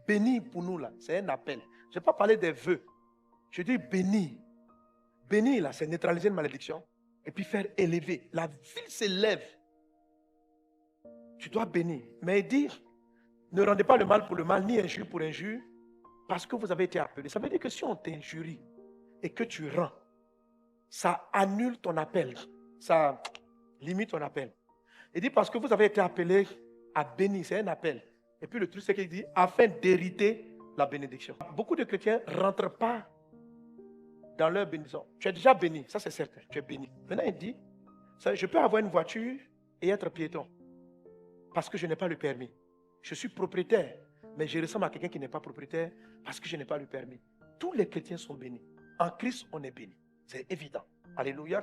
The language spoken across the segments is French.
Béni pour nous, là, c'est un appel. Je n'ai pas parlé des vœux. Je dis béni. Béni, là, c'est neutraliser une malédiction. Et puis faire élever. La ville s'élève. Tu dois bénir. Mais dire, ne rendez pas le mal pour le mal, ni injure pour injure, parce que vous avez été appelé. Ça veut dire que si on t'injurie et que tu rends, ça annule ton appel. Ça limite ton appel. Il dit parce que vous avez été appelé à bénir, c'est un appel. Et puis le truc, c'est qu'il dit, afin d'hériter la bénédiction. Beaucoup de chrétiens ne rentrent pas dans leur bénédiction. Tu es déjà béni, ça c'est certain, tu es béni. Maintenant, il dit, je peux avoir une voiture et être piéton, parce que je n'ai pas le permis. Je suis propriétaire, mais je ressemble à quelqu'un qui n'est pas propriétaire, parce que je n'ai pas le permis. Tous les chrétiens sont bénis. En Christ, on est béni. C'est évident. Alléluia.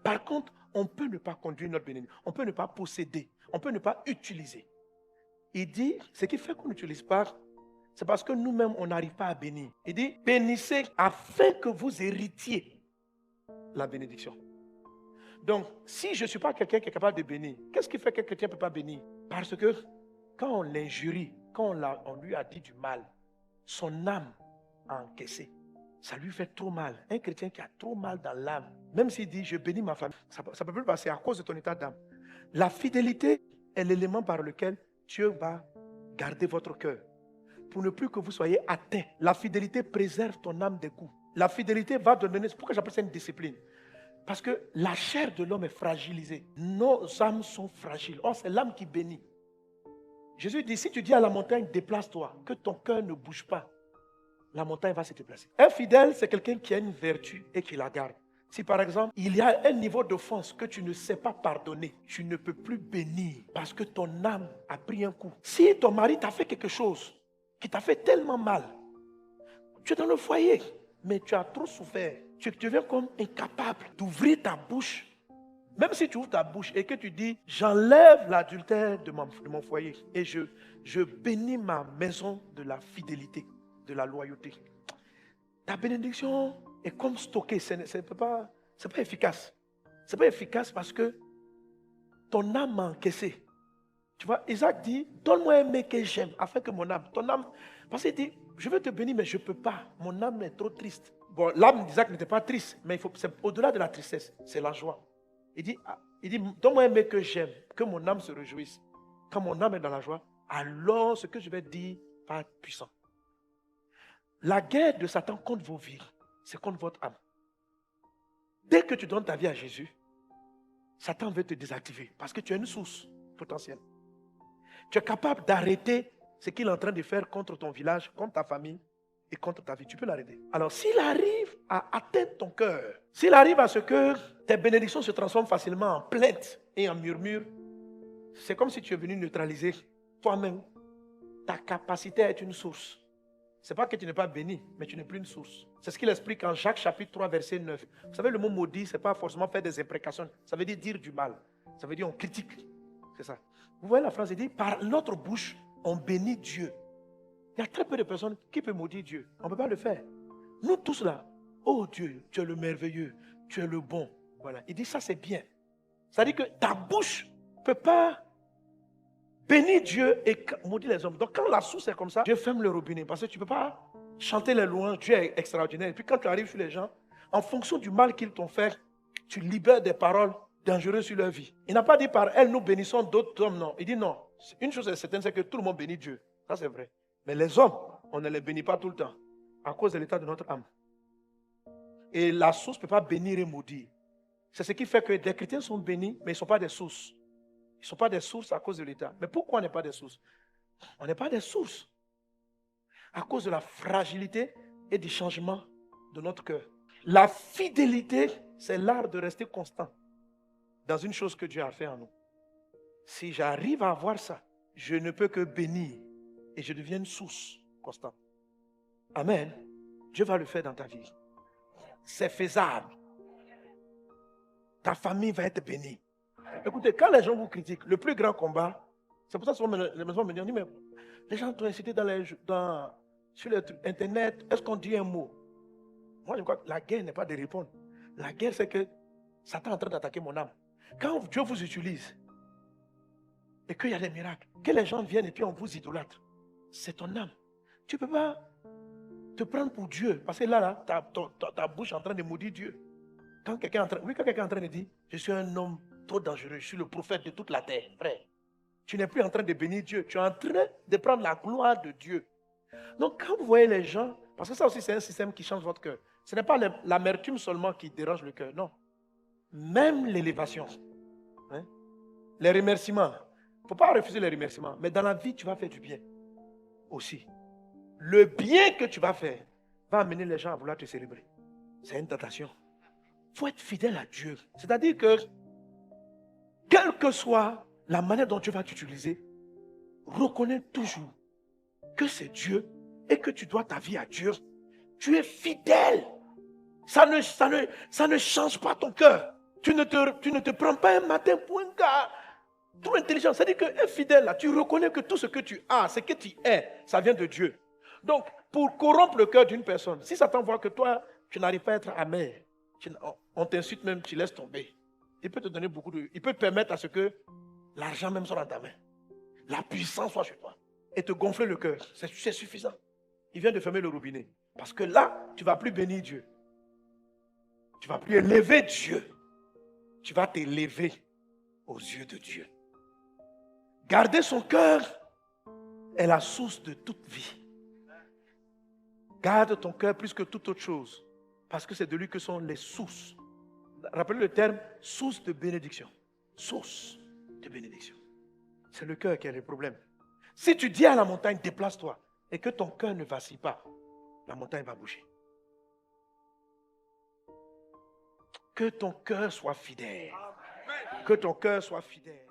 Par contre, on peut ne pas conduire notre bénédiction. On peut ne pas posséder. On peut ne pas utiliser. Il dit, ce qui fait qu'on n'utilise pas, c'est parce que nous-mêmes, on n'arrive pas à bénir. Il dit, bénissez afin que vous héritiez la bénédiction. Donc, si je ne suis pas quelqu'un qui est capable de bénir, qu'est-ce qui fait qu'un chrétien ne peut pas bénir? Parce que quand on l'injurie, quand on lui a dit du mal, son âme a encaissé. Ça lui fait trop mal. Un chrétien qui a trop mal dans l'âme, même s'il dit je bénis ma famille, ça ne peut plus passer à cause de ton état d'âme. La fidélité est l'élément par lequel Dieu va garder votre cœur. Pour ne plus que vous soyez atteints. La fidélité préserve ton âme des coups. La fidélité va te donner. C'est pourquoi j'appelle ça une discipline. Parce que la chair de l'homme est fragilisée. Nos âmes sont fragiles. Or, c'est l'âme qui bénit. Jésus dit, si tu dis à la montagne, déplace-toi, que ton cœur ne bouge pas, la montagne va se déplacer. Un fidèle, c'est quelqu'un qui a une vertu et qui la garde. Si par exemple, il y a un niveau d'offense que tu ne sais pas pardonner, tu ne peux plus bénir parce que ton âme a pris un coup. Si ton mari t'a fait quelque chose qui t'a fait tellement mal, tu es dans le foyer, mais tu as trop souffert. Tu deviens comme incapable d'ouvrir ta bouche. Même si tu ouvres ta bouche et que tu dis, j'enlève l'adultère de mon foyer et je bénis ma maison de la fidélité, de la loyauté. Ta bénédiction est comme stockée, c'est pas efficace. C'est pas efficace parce que ton âme a encaissé. Tu vois, Isaac dit, donne-moi un mec que j'aime, afin que mon âme, ton âme, parce qu'il dit, je veux te bénir, mais je ne peux pas. Mon âme est trop triste. Bon, l'âme d'Isaac n'était pas triste, mais c'est au-delà de la tristesse, c'est la joie. Il dit donne-moi un mec que j'aime, que mon âme se réjouisse. Quand mon âme est dans la joie, alors ce que je vais dire va être puissant. La guerre de Satan contre vos vies, c'est contre votre âme. Dès que tu donnes ta vie à Jésus, Satan veut te désactiver parce que tu as une source potentielle. Tu es capable d'arrêter ce qu'il est en train de faire contre ton village, contre ta famille et contre ta vie. Tu peux l'arrêter. Alors, s'il arrive à atteindre ton cœur, s'il arrive à ce que tes bénédictions se transforment facilement en plaintes et en murmures, c'est comme si tu es venu neutraliser toi-même. Ta capacité à être une source. Ce n'est pas que tu n'es pas béni, mais tu n'es plus une source. C'est ce qu'il explique en Jacques chapitre 3, verset 9. Vous savez, le mot maudit, ce n'est pas forcément faire des imprécations. Ça veut dire du mal. Ça veut dire on critique. C'est ça. Vous voyez la phrase, il dit, par notre bouche, on bénit Dieu. Il y a très peu de personnes qui peuvent maudire Dieu. On ne peut pas le faire. Nous tous là, oh Dieu, tu es le merveilleux, tu es le bon. Voilà. Il dit ça c'est bien. Ça dit que ta bouche ne peut pas bénir Dieu et maudire les hommes. Donc quand la source est comme ça, Dieu ferme le robinet. Parce que tu ne peux pas chanter les louanges, Dieu est extraordinaire. Et puis quand tu arrives sur les gens, en fonction du mal qu'ils t'ont fait, tu libères des paroles dangereuses sur leur vie. Il n'a pas dit par elles nous bénissons d'autres hommes, non. Il dit non. Une chose est certaine, c'est que tout le monde bénit Dieu. Ça c'est vrai. Mais les hommes, on ne les bénit pas tout le temps à cause de l'état de notre âme. Et la source ne peut pas bénir et maudire. C'est ce qui fait que des chrétiens sont bénis, mais ils ne sont pas des sources. Ils ne sont pas des sources à cause de l'état. Mais pourquoi on n'est pas des sources? On n'est pas des sources à cause de la fragilité et du changement de notre cœur. La fidélité, c'est l'art de rester constant dans une chose que Dieu a fait en nous. Si j'arrive à avoir ça, je ne peux que bénir et je deviens une source constante. Amen. Dieu va le faire dans ta vie. C'est faisable. Ta famille va être bénie. Écoutez, quand les gens vous critiquent, le plus grand combat, c'est pour ça que les maisons me disent, mais les gens t'ont incité sur Internet, est-ce qu'on dit un mot? Moi, je crois que la guerre n'est pas de répondre. La guerre, c'est que Satan est en train d'attaquer mon âme. Quand Dieu vous utilise et qu'il y a des miracles, que les gens viennent et puis on vous idolâtre, c'est ton âme. Tu ne peux pas te prendre pour Dieu. Parce que là, ta bouche est en train de maudire Dieu. Quand quelqu'un est en train de dire, je suis un homme trop dangereux, je suis le prophète de toute la terre, frère. Tu n'es plus en train de bénir Dieu, tu es en train de prendre la gloire de Dieu. Donc quand vous voyez les gens, parce que ça aussi c'est un système qui change votre cœur. Ce n'est pas l'amertume seulement qui dérange le cœur, non. Même l'élévation, hein, les remerciements. Il ne faut pas refuser les remerciements, mais dans la vie, tu vas faire du bien aussi. Le bien que tu vas faire va amener les gens à vouloir te célébrer. C'est une tentation. Il faut être fidèle à Dieu. C'est-à-dire que, quelle que soit la manière dont Dieu va t'utiliser, reconnais toujours que c'est Dieu et que tu dois ta vie à Dieu. Tu es fidèle. Ça ne change pas ton cœur. Tu ne te prends pas un matin pour un gars trop intelligent. C'est-à-dire qu'un fidèle, là, tu reconnais que tout ce que tu as, ce que tu es, ça vient de Dieu. Donc, pour corrompre le cœur d'une personne, si Satan voit que toi, tu n'arrives pas à être amer, on t'insulte même, tu laisses tomber. Il peut te donner beaucoup de... Il peut te permettre à ce que l'argent même soit dans ta main. La puissance soit chez toi. Et te gonfler le cœur. C'est suffisant. Il vient de fermer le robinet. Parce que là, tu ne vas plus bénir Dieu. Tu ne vas plus élever Dieu. Tu vas t'élever aux yeux de Dieu. Garder son cœur est la source de toute vie. Garde ton cœur plus que toute autre chose. Parce que c'est de lui que sont les sources. Rappelez le terme source de bénédiction. Source de bénédiction. C'est le cœur qui a le problème. Si tu dis à la montagne, déplace-toi, et que ton cœur ne vacille pas, la montagne va bouger. Que ton cœur soit fidèle. Que ton cœur soit fidèle.